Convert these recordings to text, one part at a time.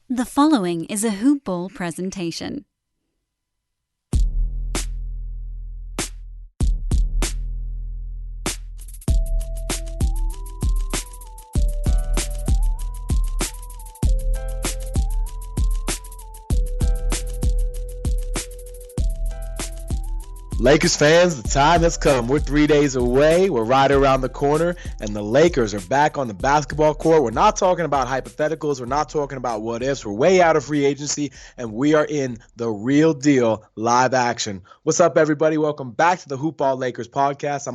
The following is a Hoop Ball presentation. Lakers fans, the time has come. We're 3 days away. We're right around the corner, and the Lakers are back on the basketball court. We're not talking about hypotheticals. We're not talking about what ifs. We're way out of free agency, and we are in the real deal live action. What's up, everybody? Welcome back to the Hoop Ball Lakers podcast.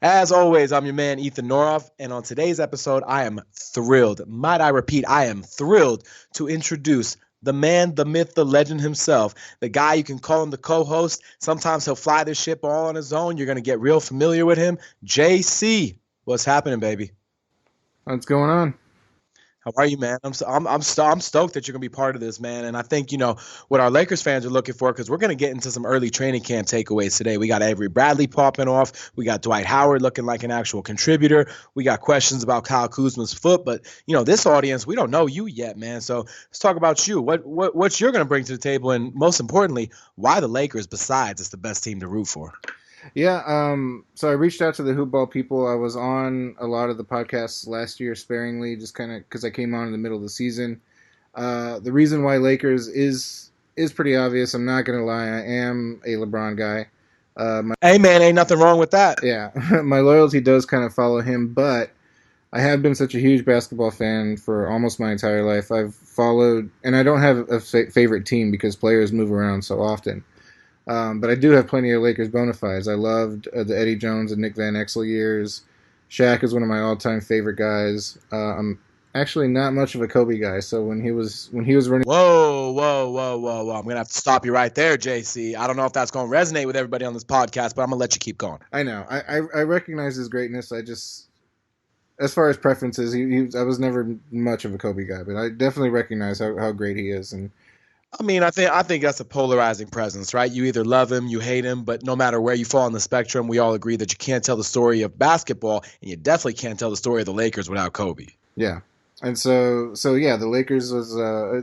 As always, I'm your man, Ethan Norof, and on today's episode, I am thrilled. Might I repeat, I am thrilled to introduce the man, the myth, the legend himself, the guy you can call him the co-host. Sometimes he'll fly this ship all on his own. You're going to get real familiar with him. J.C., what's happening, baby? What's going on? How are you, man? I'm stoked that you're going to be part of this, man. And I think, what our Lakers fans are looking for, because we're going to get into some early training camp takeaways today. We got Avery Bradley popping off. We got Dwight Howard looking like an actual contributor. We got questions about Kyle Kuzma's foot. But, this audience, we don't know you yet, man. So let's talk about you. What you're going to bring to the table, and most importantly, why the Lakers, besides it's the best team to root for? Yeah, so I reached out to the Hoop Ball people. I was on a lot of the podcasts last year sparingly, just kind of because I came on in the middle of the season. The reason why Lakers is pretty obvious. I'm not going to lie. I am a LeBron guy. Hey, man, ain't nothing wrong with that. Yeah, my loyalty does kind of follow him, but I have been such a huge basketball fan for almost my entire life. I've followed, and I don't have a favorite team because players move around so often. But I do have plenty of Lakers bona fides. I loved the Eddie Jones and Nick Van Exel years. Shaq is one of my all-time favorite guys. I'm actually not much of a Kobe guy, so when he was running. Whoa! I'm gonna have to stop you right there, JC. I don't know if that's gonna resonate with everybody on this podcast, but I'm gonna let you keep going. I know. I recognize his greatness. I just, as far as preferences, I was never much of a Kobe guy, but I definitely recognize how great he is. And I mean, I think that's a polarizing presence, right? You either love him, you hate him, but no matter where you fall on the spectrum, we all agree that you can't tell the story of basketball, and you definitely can't tell the story of the Lakers without Kobe. Yeah. And so yeah, the Lakers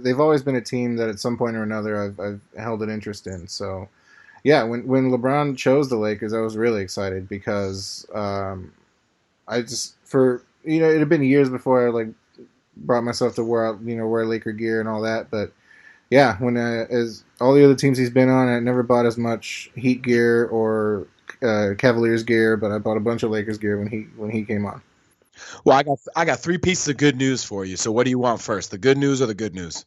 they've always been a team that at some point or another I've held an interest in. So yeah, when LeBron chose the Lakers, I was really excited because it had been years before I brought myself to wear Laker gear and all that, but yeah, when as all the other teams he's been on, I never bought as much Heat gear or Cavaliers gear, but I bought a bunch of Lakers gear when he came on. Well, I got three pieces of good news for you. So what do you want first, the good news or the good news?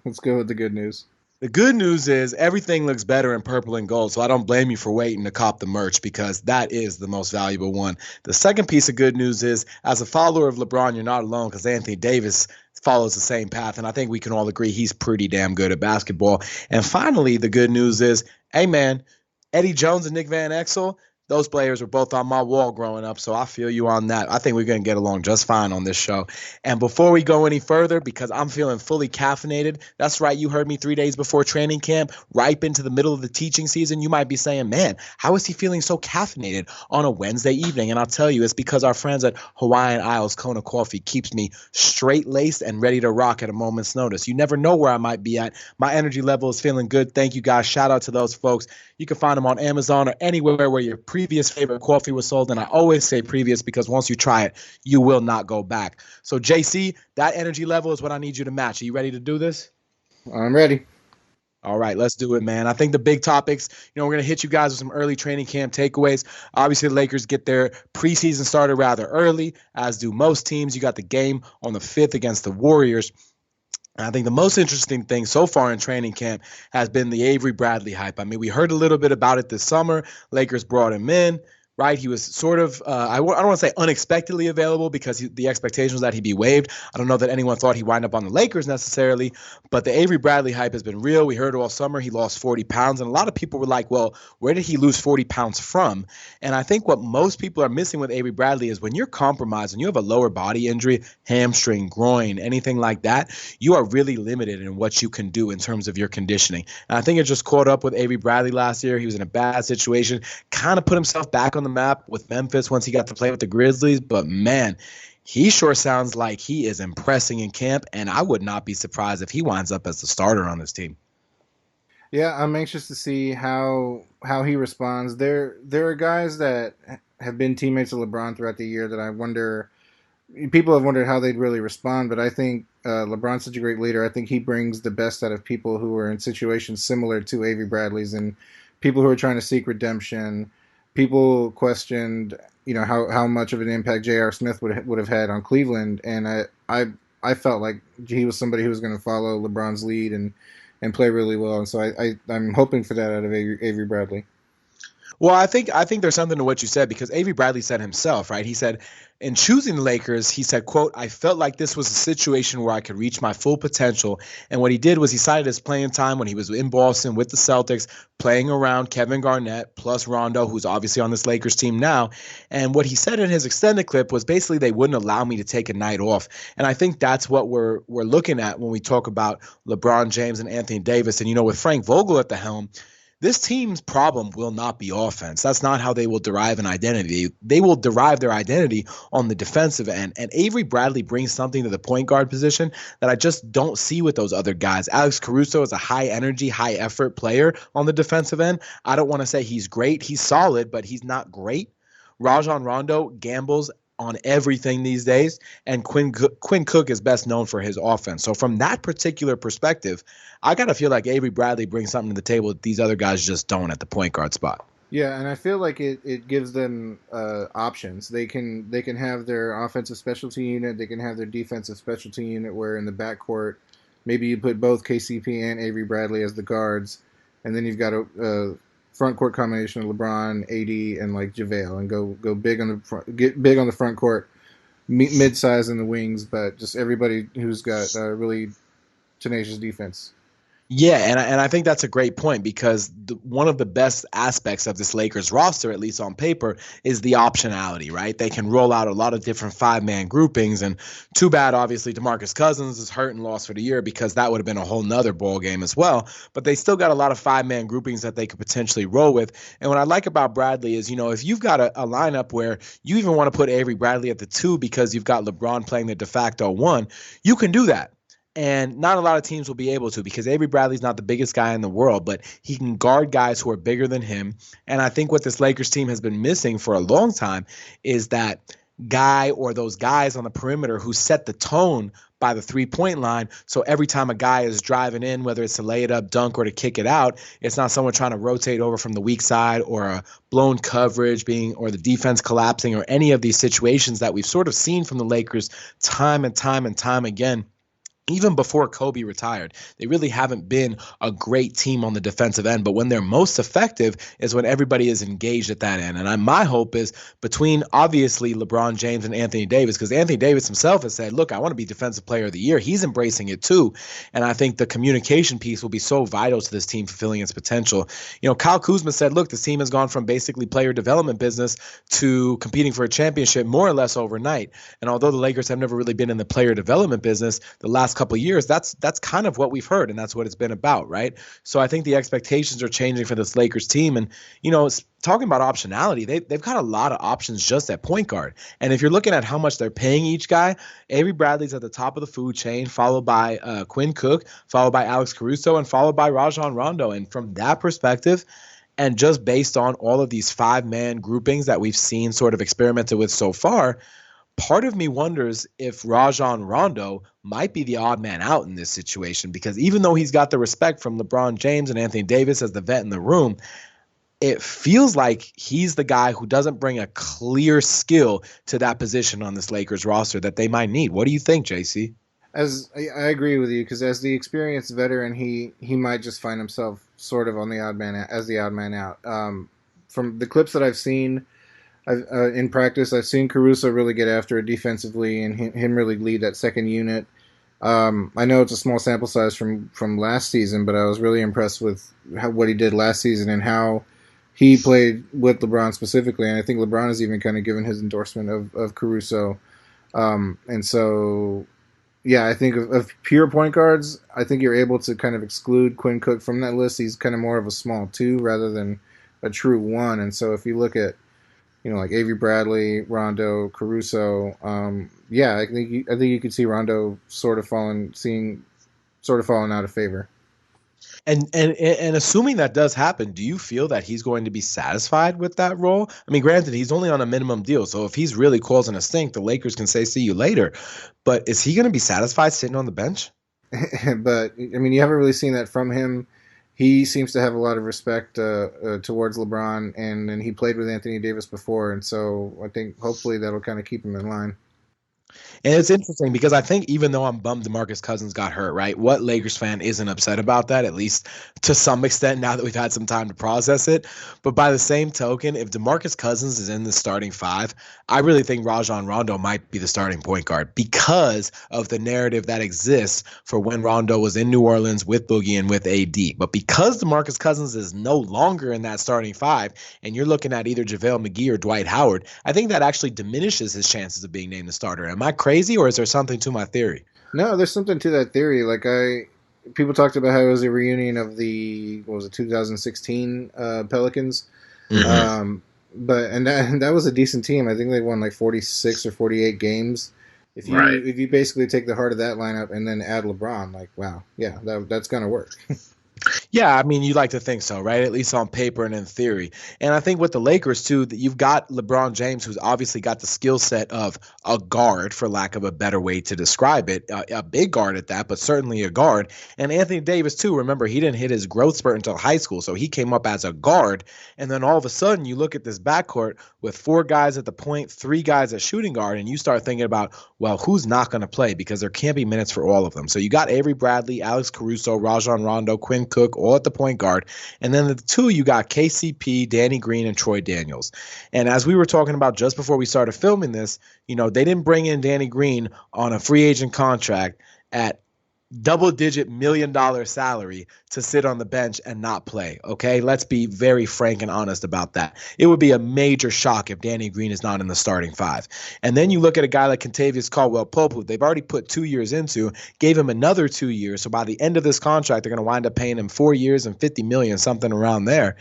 Let's go with the good news. The good news is everything looks better in purple and gold, so I don't blame you for waiting to cop the merch because that is the most valuable one. The second piece of good news is, as a follower of LeBron, you're not alone because Anthony Davis follows the same path, and I think we can all agree he's pretty damn good at basketball. And finally, the good news is, hey, man, Eddie Jones and Nick Van Exel, those players were both on my wall growing up, so I feel you on that. I think we're going to get along just fine on this show. And before we go any further, because I'm feeling fully caffeinated, that's right, you heard me 3 days before training camp, ripe into the middle of the teaching season, you might be saying, man, how is he feeling so caffeinated on a Wednesday evening? And I'll tell you, it's because our friends at Hawaiian Isles Kona Coffee keeps me straight-laced and ready to rock at a moment's notice. You never know where I might be at. My energy level is feeling good. Thank you, guys. Shout out to those folks. You can find them on Amazon or anywhere where your previous favorite coffee was sold. And I always say previous because once you try it, you will not go back. So, JC, that energy level is what I need you to match. Are you ready to do this? I'm ready. All right, let's do it, man. I think the big topics, we're going to hit you guys with some early training camp takeaways. Obviously, the Lakers get their preseason started rather early, as do most teams. You got the game on the 5th against the Warriors. And I think the most interesting thing so far in training camp has been the Avery Bradley hype. I mean, we heard a little bit about it this summer. Lakers brought him in. Right, he was sort of, I don't want to say unexpectedly available because the expectation was that he'd be waived. I don't know that anyone thought he'd wind up on the Lakers necessarily, but the Avery Bradley hype has been real. We heard all summer he lost 40 pounds, and a lot of people were like, well, where did he lose 40 pounds from? And I think what most people are missing with Avery Bradley is when you're compromised and you have a lower body injury, hamstring, groin, anything like that, you are really limited in what you can do in terms of your conditioning. And I think it just caught up with Avery Bradley last year. He was in a bad situation, kind of put himself back on the map with Memphis once he got to play with the Grizzlies. But man, He sure sounds like he is impressing in camp, and I would not be surprised if he winds up as the starter on this team. Yeah, I'm anxious to see how he responds. There are guys that have been teammates of LeBron throughout the year that I wonder. People have wondered how they'd really respond, but I think LeBron's such a great leader. I think he brings the best out of people who are in situations similar to Avery Bradley's, and people who are trying to seek redemption. People questioned, how much of an impact J.R. Smith would have had on Cleveland, and I felt like he was somebody who was going to follow LeBron's lead and play really well, and so I'm hoping for that out of Avery Bradley. Well, I think there's something to what you said because Avery Bradley said himself, right? He said in choosing the Lakers, he said, quote, I felt like this was a situation where I could reach my full potential. And what he did was he cited his playing time when he was in Boston with the Celtics, playing around Kevin Garnett plus Rondo, who's obviously on this Lakers team now. And what he said in his extended clip was basically they wouldn't allow me to take a night off. And I think that's what we're looking at when we talk about LeBron James and Anthony Davis. And, with Frank Vogel at the helm, this team's problem will not be offense. That's not how they will derive an identity. They will derive their identity on the defensive end. And Avery Bradley brings something to the point guard position that I just don't see with those other guys. Alex Caruso is a high energy, high effort player on the defensive end. I don't want to say he's great. He's solid, but he's not great. Rajon Rondo gambles on everything these days, and Quinn Cook is best known for his offense. So from that particular perspective, I got to feel like Avery Bradley brings something to the table that these other guys just don't at the point guard spot. Yeah, and I feel like it gives them options. They can have their offensive specialty unit. They can have their defensive specialty unit where in the backcourt, maybe you put both KCP and Avery Bradley as the guards, and then you've got a front court combination of LeBron, AD, and like JaVale, and go big on the front, get big on the front court, mid-size in the wings, but just everybody who's got really tenacious defense. Yeah, and I think that's a great point because one of the best aspects of this Lakers roster, at least on paper, is the optionality, right? They can roll out a lot of different five-man groupings, and too bad, obviously, DeMarcus Cousins is hurt and lost for the year because that would have been a whole nother ball game as well. But they still got a lot of five-man groupings that they could potentially roll with. And what I like about Bradley is, if you've got a lineup where you even want to put Avery Bradley at the 2 because you've got LeBron playing the de facto 1, you can do that. And not a lot of teams will be able to because Avery Bradley's not the biggest guy in the world, but he can guard guys who are bigger than him. And I think what this Lakers team has been missing for a long time is that guy or those guys on the perimeter who set the tone by the three-point line. So every time a guy is driving in, whether it's to lay it up, dunk, or to kick it out, it's not someone trying to rotate over from the weak side or a blown coverage or the defense collapsing or any of these situations that we've sort of seen from the Lakers time and time and time again. Even before Kobe retired, they really haven't been a great team on the defensive end. But when they're most effective is when everybody is engaged at that end. And my hope is between, obviously, LeBron James and Anthony Davis, because Anthony Davis himself has said, look, I want to be Defensive Player of the Year. He's embracing it too. And I think the communication piece will be so vital to this team fulfilling its potential. Kyle Kuzma said, look, this team has gone from basically player development business to competing for a championship more or less overnight. And although the Lakers have never really been in the player development business, the last couple of years, that's kind of what we've heard, and that's what it's been about, right? So I think the expectations are changing for this Lakers team, and talking about optionality, they've got a lot of options just at point guard. And if you're looking at how much they're paying each guy, Avery Bradley's at the top of the food chain, followed by Quinn Cook, followed by Alex Caruso, and followed by Rajon Rondo. And from that perspective, and just based on all of these five-man groupings that we've seen sort of experimented with so far, part of me wonders if Rajon Rondo might be the odd man out in this situation, because even though he's got the respect from LeBron James and Anthony Davis as the vet in the room, it feels like he's the guy who doesn't bring a clear skill to that position on this Lakers roster that they might need. What do you think, JC? As I agree with you, because as the experienced veteran, he might just find himself sort of on the odd man out. From the clips that I've seen in practice, I've seen Caruso really get after it defensively and him really lead that second unit. I know it's a small sample size from last season, but I was really impressed with what he did last season and how he played with LeBron specifically. And I think LeBron has even kind of given his endorsement of Caruso. And so, yeah, I think of pure point guards, I think you're able to kind of exclude Quinn Cook from that list. He's kind of more of a small 2 rather than a true 1. And so if you look at Like Avery Bradley, Rondo, Caruso. Yeah, I think you could see Rondo sort of falling out of favor. And assuming that does happen, do you feel that he's going to be satisfied with that role? I mean, granted, he's only on a minimum deal, so if he's really causing a stink, the Lakers can say see you later. But is he going to be satisfied sitting on the bench? But I mean, you haven't really seen that from him. He seems to have a lot of respect towards LeBron, and he played with Anthony Davis before, and so I think hopefully that'll kind of keep him in line. And it's interesting because I think even though I'm bummed DeMarcus Cousins got hurt, right? What Lakers fan isn't upset about that, at least to some extent, now that we've had some time to process it? But by the same token, if DeMarcus Cousins is in the starting five, I really think Rajon Rondo might be the starting point guard because of the narrative that exists for when Rondo was in New Orleans with Boogie and with AD. But because DeMarcus Cousins is no longer in that starting five, and you're looking at either JaVale McGee or Dwight Howard, I think that actually diminishes his chances of being named the starter. Am I crazy, or is there something to my theory? No, there's something to that theory. People talked about how it was a reunion of the 2016 Pelicans, that was a decent team. I think they won like 46 or 48 games. If you basically take the heart of that lineup and then add LeBron, like wow, yeah, that's gonna work. Yeah, I mean, you like to think so, right? At least on paper and in theory. And I think with the Lakers, too, that you've got LeBron James, who's obviously got the skill set of a guard, for lack of a better way to describe it, a big guard at that, but certainly a guard. And Anthony Davis, too. Remember, he didn't hit his growth spurt until high school, so he came up as a guard. And then all of a sudden, you look at this backcourt with 4 guys at the point, 3 guys at shooting guard, and you start thinking about, well, who's not going to play? Because there can't be minutes for all of them. So you got Avery Bradley, Alex Caruso, Rajon Rondo, Quinn Cook, all at the point guard. And then the 2, you got KCP, Danny Green, and Troy Daniels. And as we were talking about just before we started filming this, they didn't bring in Danny Green on a free agent contract at double-digit $1 million salary to sit on the bench and not play, okay? Let's be very frank and honest about that. It would be a major shock if Danny Green is not in the starting 5. And then you look at a guy like Kentavious Caldwell-Pope, who they've already put 2 years into, gave him another 2 years, so by the end of this contract, they're going to wind up paying him 4 years and $50 million, something around there.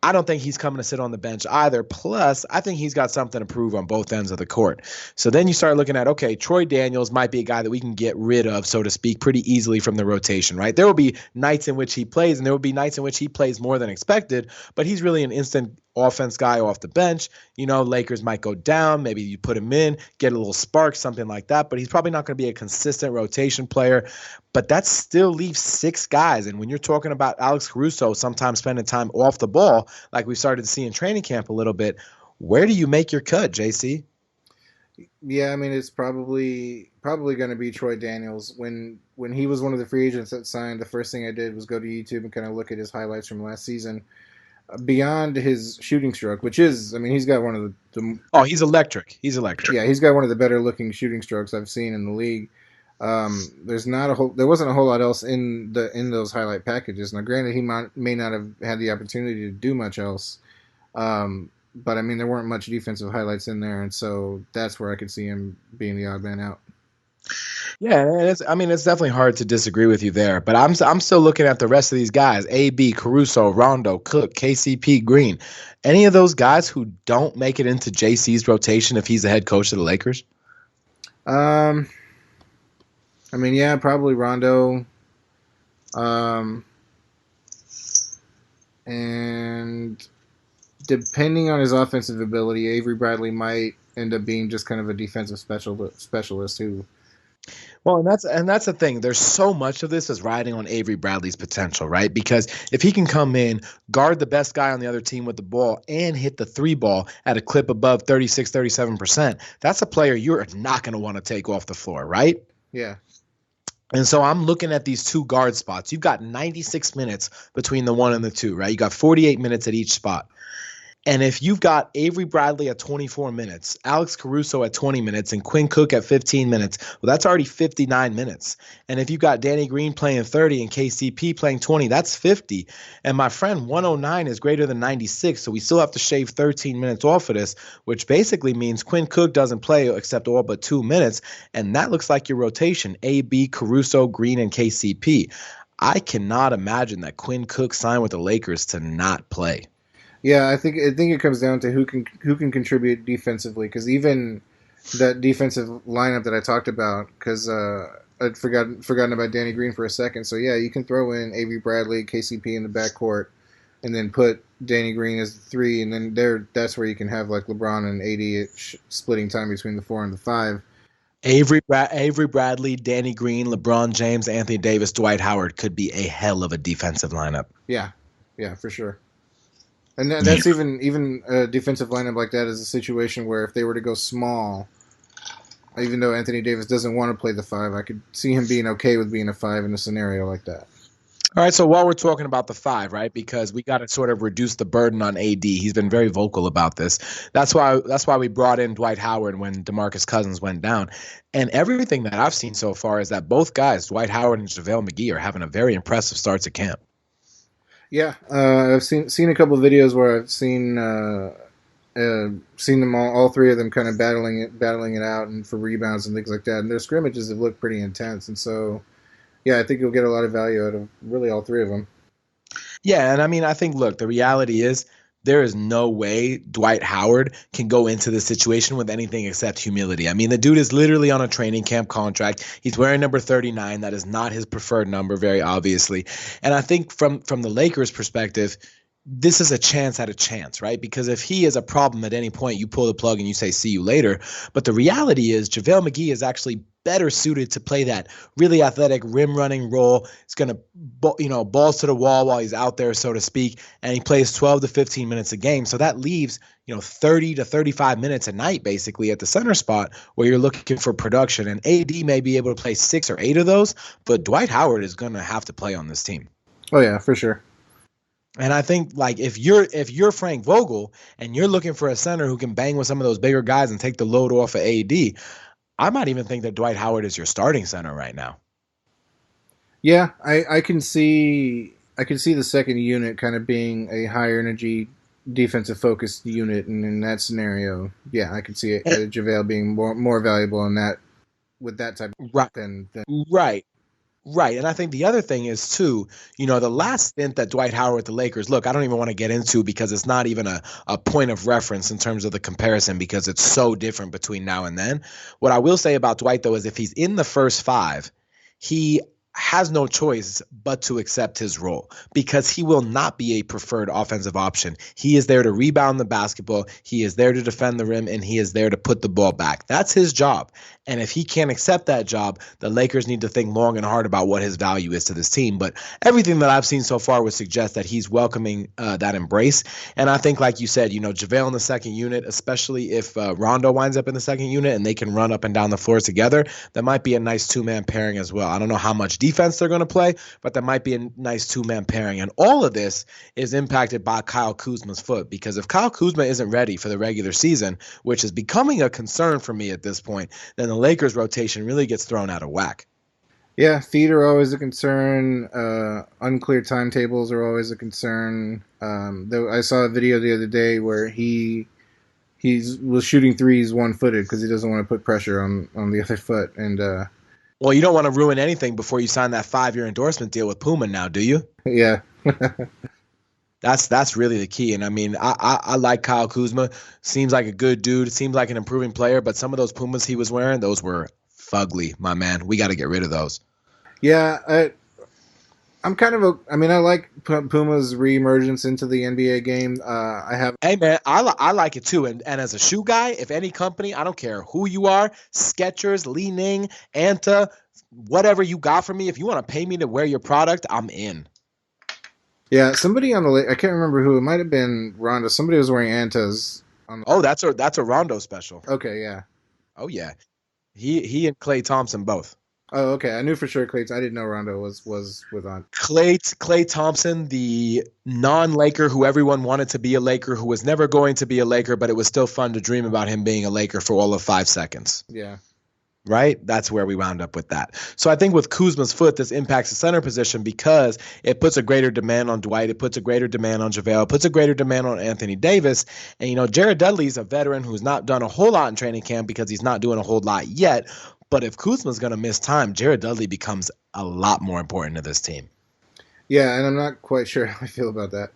I don't think he's coming to sit on the bench either. Plus, I think he's got something to prove on both ends of the court. So then you start looking at, okay, Troy Daniels might be a guy that we can get rid of, so to speak, pretty easily from the rotation, right? There will be nights in which he plays, and there will be nights in which he plays more than expected, but he's really an instant offense guy off the bench. Lakers might go down. Maybe you put him in, get a little spark, something like that, but he's probably not going to be a consistent rotation player. But that still leaves 6 guys. And when you're talking about Alex Caruso sometimes spending time off the ball, like we started to see in training camp a little bit, where do you make your cut, JC? Yeah, I mean, it's probably going to be Troy Daniels. When he was one of the free agents that signed, the first thing I did was go to YouTube and kind of look at his highlights from last season. Beyond his shooting stroke, which is, I mean, he's got one of the oh, he's electric. He's electric. Yeah, he's got one of the better looking shooting strokes I've seen in the league. There wasn't a whole lot else in those highlight packages. Now, granted, he may not have had the opportunity to do much else, but I mean, there weren't much defensive highlights in there, and so that's where I could see him being the odd man out. Yeah, and it's definitely hard to disagree with you there, but I'm still looking at the rest of these guys: AB, Caruso, Rondo, Cook, KCP, Green. Any of those guys who don't make it into JC's rotation if he's the head coach of the Lakers? I mean, yeah, probably Rondo. And depending on his offensive ability, Avery Bradley might end up being just kind of a defensive specialist who. Well, and that's the thing. There's so much of this is riding on Avery Bradley's potential, right? Because if he can come in, guard the best guy on the other team with the ball, and hit the 3 ball at a clip above 36, 37%, that's a player you're not going to want to take off the floor, right? Yeah. And so I'm looking at these 2 guard spots. You've got 96 minutes between the 1 and the 2, right? You got 48 minutes at each spot. And if you've got Avery Bradley at 24 minutes, Alex Caruso at 20 minutes, and Quinn Cook at 15 minutes, well, that's already 59 minutes. And if you've got Danny Green playing 30 and KCP playing 20, that's 50. And my friend, 109 is greater than 96, so we still have to shave 13 minutes off of this, which basically means Quinn Cook doesn't play except all but 2 minutes, and that looks like your rotation: AB, Caruso, Green, and KCP. I cannot imagine that Quinn Cook signed with the Lakers to not play. Yeah, I think it comes down to who can contribute defensively, because even that defensive lineup that I talked about, because I'd forgotten about Danny Green for a second. So yeah, you can throw in Avery Bradley, KCP in the backcourt, and then put Danny Green as the three, and then that's where you can have like LeBron and AD splitting time between the four and the five. Avery Bradley, Danny Green, LeBron James, Anthony Davis, Dwight Howard could be a hell of a defensive lineup. Yeah, yeah, for sure. And that's even a defensive lineup like that is a situation where if they were to go small, even though Anthony Davis doesn't want to play the five, I could see him being okay with being a five in a scenario like that. All right, so while we're talking about the five, right, because we got to sort of reduce the burden on AD. He's been very vocal about this. That's why we brought in Dwight Howard when DeMarcus Cousins went down. And everything that I've seen so far is that both guys, Dwight Howard and JaVale McGee, are having a very impressive start to camp. Yeah, I've seen a couple of videos where I've seen them all three of them kind of battling it out and for rebounds and things like that. And their scrimmages have looked pretty intense, and so. Yeah, I think you'll get a lot of value out of really all three of them. Yeah, and I mean, I think, look, the reality is there is no way Dwight Howard can go into this situation with anything except humility. I mean, the dude is literally on a training camp contract. He's wearing number 39. That is not his preferred number, very obviously. And I think from the Lakers' perspective, this is a chance at a chance, right? Because if he is a problem at any point, you pull the plug and you say, see you later. But the reality is JaVale McGee is actually better suited to play that really athletic rim running role. It's going to, balls to the wall while he's out there, so to speak. And he plays 12 to 15 minutes a game. So that leaves, 30 to 35 minutes a night, basically at the center spot where you're looking for production. And AD may be able to play 6 or 8 of those, but Dwight Howard is going to have to play on this team. Oh yeah, for sure. And I think like if you're Frank Vogel and you're looking for a center who can bang with some of those bigger guys and take the load off of AD, I might even think that Dwight Howard is your starting center right now. Yeah, I can see the second unit kind of being a higher energy defensive focused unit, and in that scenario, yeah, I could see JaVale being more valuable in that with that type of right. than Right. And I think the other thing is, too, the last stint that Dwight Howard with the Lakers, look, I don't even want to get into because it's not even a point of reference in terms of the comparison because it's so different between now and then. What I will say about Dwight, though, is if he's in the first five, he has no choice but to accept his role because he will not be a preferred offensive option. He is there to rebound the basketball. He is there to defend the rim, and he is there to put the ball back. That's his job. And if he can't accept that job, the Lakers need to think long and hard about what his value is to this team. But everything that I've seen so far would suggest that he's welcoming that embrace. And I think, like you said, JaVale in the second unit, especially if Rondo winds up in the second unit and they can run up and down the floor together, that might be a nice two-man pairing as well. I don't know how much defense they're going to play, but that might be a nice two-man pairing. And all of this is impacted by Kyle Kuzma's foot because if Kyle Kuzma isn't ready for the regular season, which is becoming a concern for me at this point, then the Lakers rotation really gets thrown out of whack. Yeah, feet are always a concern. Unclear timetables are always a concern. Though I saw a video the other day where he was shooting threes one-footed because he doesn't want to put pressure on the other foot. And well, you don't want to ruin anything before you sign that 5-year endorsement deal with Puma now, do you? Yeah. That's really the key. And I mean, I like Kyle Kuzma. Seems like a good dude. Seems like an improving player. But some of those Pumas he was wearing, those were fugly, my man. We got to get rid of those. Yeah, I'm kind of I like Puma's reemergence into the NBA game. Hey man, I like it too. And as a shoe guy, if any company, I don't care who you are, Skechers, Li Ning, Anta, whatever you got for me, if you want to pay me to wear your product, I'm in. Yeah, somebody on I can't remember who. It might have been Rondo. Somebody was wearing Antas. That's a Rondo special. Okay, yeah. Oh yeah, he and Klay Thompson both. Oh, okay. I knew for sure Klay. I didn't know Rondo was with on. Klay Thompson, the non-Laker who everyone wanted to be a Laker, who was never going to be a Laker, but it was still fun to dream about him being a Laker for all of 5 seconds. Yeah. Right? That's where we wound up with that. So I think with Kuzma's foot, this impacts the center position because it puts a greater demand on Dwight. It puts a greater demand on JaVale. It puts a greater demand on Anthony Davis. And, Jared Dudley's a veteran who's not done a whole lot in training camp because he's not doing a whole lot yet. But if Kuzma's going to miss time, Jared Dudley becomes a lot more important to this team. Yeah, and I'm not quite sure how I feel about that.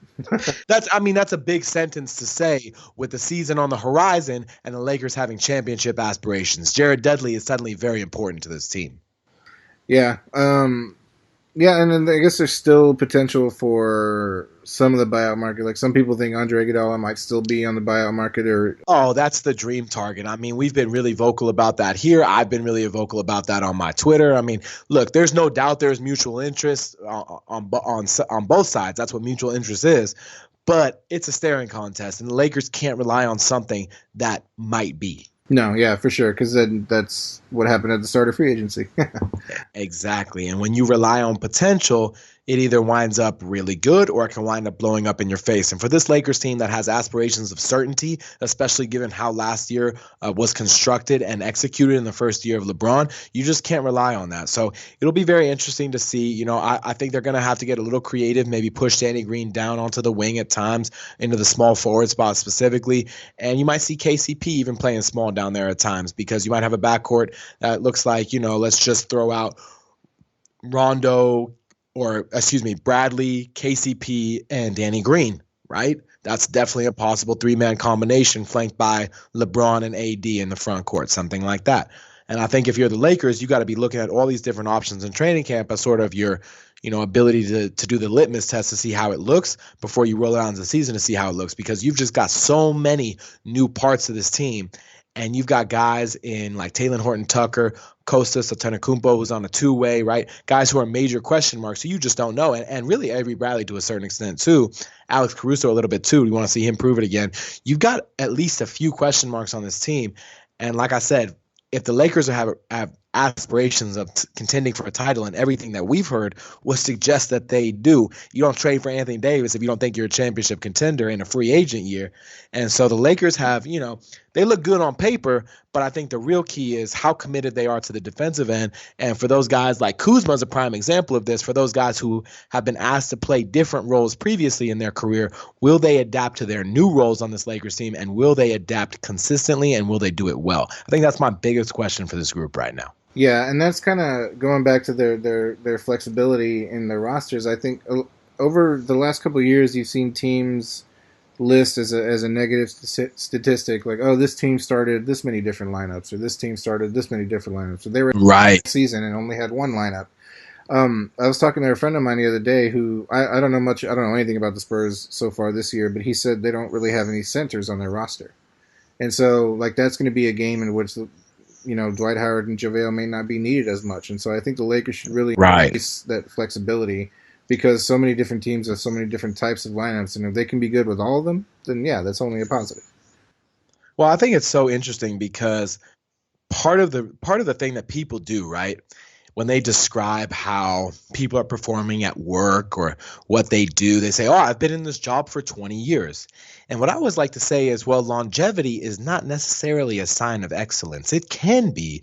That's a big sentence to say with the season on the horizon and the Lakers having championship aspirations. Jared Dudley is suddenly very important to this team. Yeah. Yeah, and then I guess there's still potential for some of the buyout market. Like some people think Andre Iguodala might still be on the buyout market, or Oh, that's the dream target. I mean, we've been really vocal about that here. I've been really vocal about that on my Twitter. I mean, look, there's no doubt there's mutual interest on both sides. That's what mutual interest is. But it's a staring contest, and the Lakers can't rely on something that might be. no, yeah, for sure, because then that's what happened at the start of free agency. Exactly. And when you rely on potential, it either winds up really good or it can wind up blowing up in your face. And for this Lakers team that has aspirations of certainty, especially given how last year was constructed and executed in the first year of LeBron, you just can't rely on that. So it'll be very interesting to see. You know, I think they're going to have to get a little creative, maybe push Danny Green down onto the wing at times, into the small forward spot specifically. And you might see KCP even playing small down there at times because you might have a backcourt that looks like, you know, let's just throw out Bradley, KCP, and Danny Green, right? That's definitely a possible three-man combination flanked by LeBron and AD in the front court, something like that. And I think if you're the Lakers, you got to be looking at all these different options in training camp as sort of your, you know, ability to do the litmus test to see how it looks before you roll it out into the season to see how it looks, because you've just got so many new parts of this team. And you've got guys in like Talen Horton-Tucker, Kostas Antetokounmpo, who's on a two-way, right? Guys who are major question marks, so you just don't know. And really Avery Bradley to a certain extent too. Alex Caruso a little bit too. We want to see him prove it again. You've got at least a few question marks on this team. And like I said, if the Lakers have aspirations of contending for a title, and everything that we've heard would suggest that they do, you don't trade for Anthony Davis if you don't think you're a championship contender in a free agent year. And so the Lakers have, you know, they look good on paper, but I think the real key is how committed they are to the defensive end. And for those guys like Kuzma is a prime example of this, for those guys who have been asked to play different roles previously in their career, will they adapt to their new roles on this Lakers team, and will they adapt consistently, and will they do it well? I think that's my biggest question for this group right now. Yeah, and that's kind of going back to their flexibility in their rosters. I think over the last couple of years, you've seen teams list as a negative statistic, like, oh, this team started this many different lineups, or this team started this many different lineups. So they were right season and only had one lineup. I was talking to a friend of mine the other day who I don't know much. I don't know anything about the Spurs so far this year, but he said they don't really have any centers on their roster, and so like that's going to be a game in which Dwight Howard and JaVale may not be needed as much. And so I think the Lakers should really embrace that flexibility, because so many different teams have so many different types of lineups. And if they can be good with all of them, then yeah, that's only a positive. Well, I think it's so interesting because part of the thing that people do, right, when they describe how people are performing at work or what they do, they say, oh, I've been in this job for 20 years. And what I always like to say is, well, longevity is not necessarily a sign of excellence. It can be,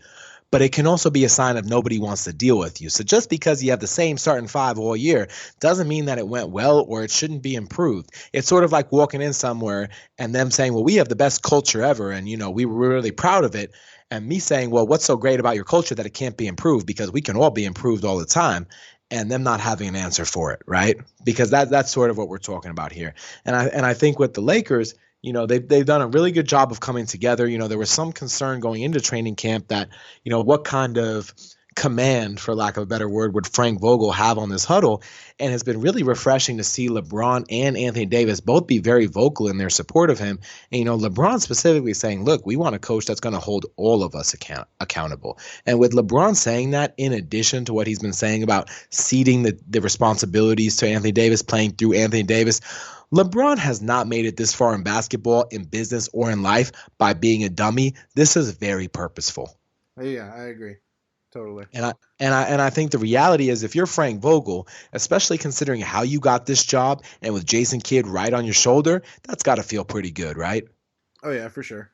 but it can also be a sign of nobody wants to deal with you. So just because you have the same starting five all year doesn't mean that it went well or it shouldn't be improved. It's sort of like walking in somewhere and them saying, well, we have the best culture ever, and, you know, we were really proud of it. And me saying, well, what's so great about your culture that it can't be improved? Because we can all be improved all the time. And them not having an answer for it, right? Because that's sort of what we're talking about here. And I think with the Lakers, you know, they've done a really good job of coming together. You know, there was some concern going into training camp that, you know, what kind of command, for lack of a better word, would Frank Vogel have on this huddle? And it's been really refreshing to see LeBron and Anthony Davis both be very vocal in their support of him. And, you know, LeBron specifically saying, look, we want a coach that's going to hold all of us accountable. And with LeBron saying that, in addition to what he's been saying about ceding the responsibilities to Anthony Davis, playing through Anthony Davis, LeBron has not made it this far in basketball, in business, or in life by being a dummy. This is very purposeful. Yeah, I agree. Totally. And I think the reality is, if you're Frank Vogel, especially considering how you got this job and with Jason Kidd right on your shoulder, that's got to feel pretty good, right? Oh, yeah, for sure.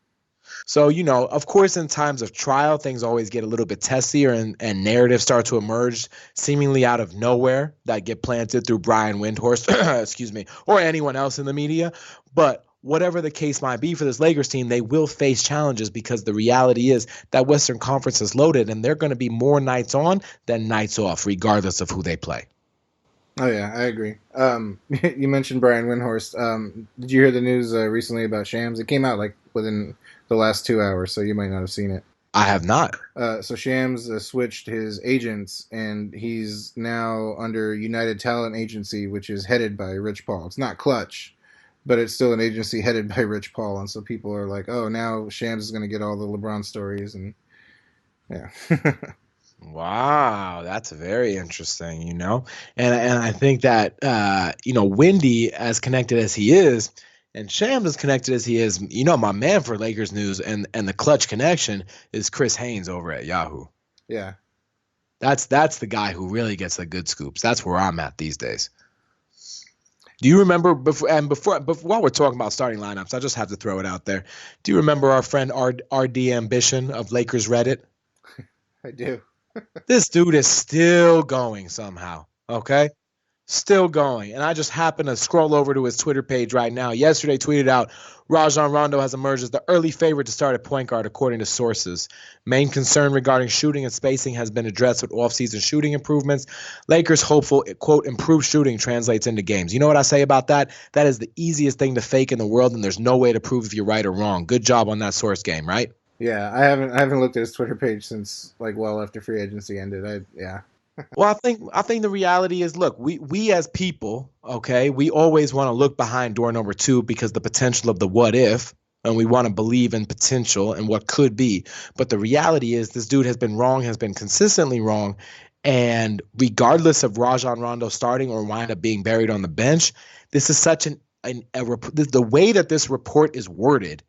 So, you know, of course, in times of trial, things always get a little bit testier and narratives start to emerge seemingly out of nowhere that get planted through Brian Windhorst, excuse me, or anyone else in the media. But whatever the case might be for this Lakers team, they will face challenges, because the reality is that Western Conference is loaded, and they're going to be more nights on than nights off, regardless of who they play. Oh yeah, I agree. You mentioned Brian Windhorst. Did you hear the news recently about Shams? It came out like within the last 2 hours, so you might not have seen it. I have not. So Shams switched his agents, and he's now under United Talent Agency, which is headed by Rich Paul. It's not Clutch, but it's still an agency headed by Rich Paul, and so people are like, "Oh, now Shams is going to get all the LeBron stories," and yeah. Wow, that's very interesting, and I think that Wendy, as connected as he is, and Shams as connected as he is, my man for Lakers news and the clutch connection is Chris Haynes over at Yahoo. Yeah. That's the guy who really gets the good scoops. That's where I'm at these days. Do you remember before while we're talking about starting lineups, I just have to throw it out there. Do you remember our friend RD Ambition of Lakers Reddit? I do. This dude is still going somehow. Okay. Still going. And I just happened to scroll over to his Twitter page right now. Yesterday tweeted out, Rajon Rondo has emerged as the early favorite to start at point guard, according to sources. Main concern regarding shooting and spacing has been addressed with offseason shooting improvements. Lakers hopeful, quote, improved shooting translates into games. You know what I say about that? That is the easiest thing to fake in the world, and there's no way to prove if you're right or wrong. Good job on that source game, right? Yeah, I haven't looked at his Twitter page since like well after free agency ended. Yeah. Well, I think the reality is, look, we as people, okay, we always want to look behind door number two because the potential of the what if, and we want to believe in potential and what could be. But the reality is, this dude has been wrong, has been consistently wrong, and regardless of Rajon Rondo starting or wind up being buried on the bench, this is such the way that this report is worded,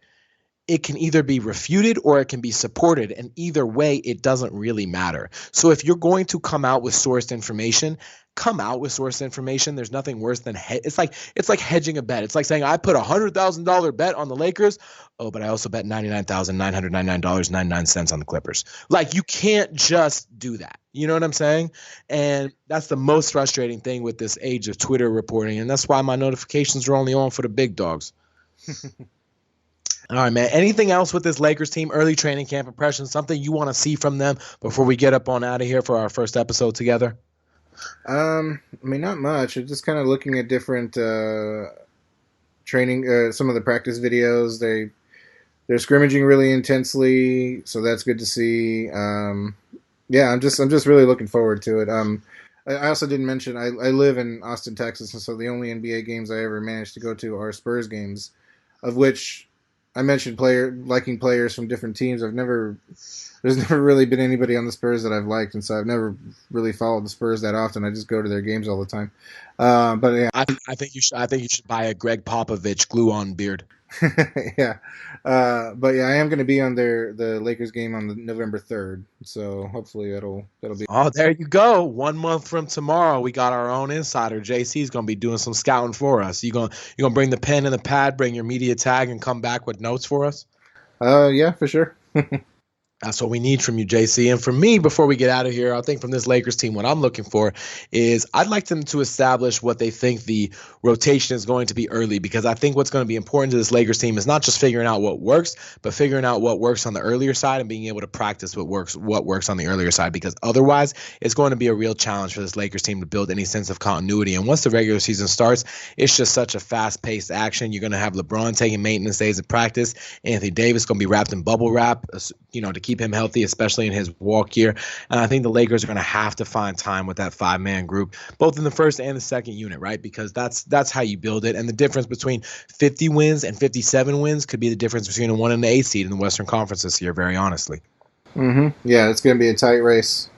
it can either be refuted or it can be supported. And either way, it doesn't really matter. So if you're going to come out with sourced information, come out with sourced information. There's nothing worse than it's like hedging a bet. It's like saying I put $100,000 bet on the Lakers. Oh, but I also bet $99,999.99 on the Clippers. Like, you can't just do that. You know what I'm saying? And that's the most frustrating thing with this age of Twitter reporting. And that's why my notifications are only on for the big dogs. All right, man. Anything else with this Lakers team? Early training camp impressions? Something you want to see from them before we get up on out of here for our first episode together? I mean, not much. I'm just kind of looking at different training, some of the practice videos. They're scrimmaging really intensely, so that's good to see. Yeah, I'm just really looking forward to it. I also didn't mention I live in Austin, Texas, and so the only NBA games I ever managed to go to are Spurs games, of which I mentioned liking players from different teams. There's never really been anybody on the Spurs that I've liked, and so I've never really followed the Spurs that often. I just go to their games all the time. But yeah, I think you should buy a Greg Popovich glue-on beard. yeah. But yeah, I am going to be on the Lakers game on November 3rd, so hopefully that'll be. Oh, there you go. 1 month from tomorrow, we got our own insider. JC is going to be doing some scouting for us. You gonna bring the pen and the pad, bring your media tag, and come back with notes for us? Yeah, for sure. That's what we need from you, JC. And for me, before we get out of here, I think from this Lakers team, what I'm looking for is I'd like them to establish what they think the rotation is going to be early, because I think what's going to be important to this Lakers team is not just figuring out what works, but figuring out what works on the earlier side and being able to practice what works on the earlier side, because otherwise it's going to be a real challenge for this Lakers team to build any sense of continuity. And once the regular season starts, it's just such a fast-paced action. You're going to have LeBron taking maintenance days of practice. Anthony Davis going to be wrapped in bubble wrap, to keep him healthy, especially in his walk year. And I think the Lakers are going to have to find time with that five-man group, both in the first and the second unit, right? Because that's how you build it. And the difference between 50 wins and 57 wins could be the difference between a 1 and an 8 seed in the Western Conference this year, very honestly. Yeah, it's going to be a tight race.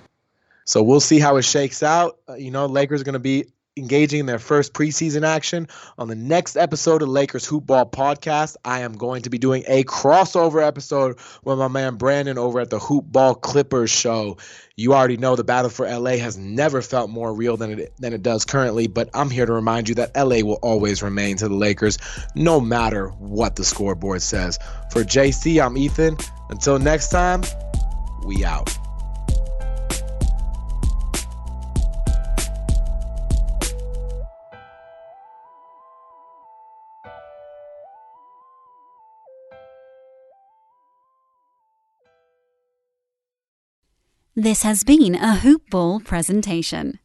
So we'll see how it shakes out. Lakers are going to be engaging in their first preseason action. On the next episode of Lakers Hoop Ball Podcast, I am going to be doing a crossover episode with my man Brandon over at the Hoop Ball Clippers show. You already know the battle for LA has never felt more real than it does currently, but I'm here to remind you that LA will always remain to the Lakers, no matter what the scoreboard says. For JC, I'm Ethan. Until next time, we out. This has been a Hoop Ball presentation.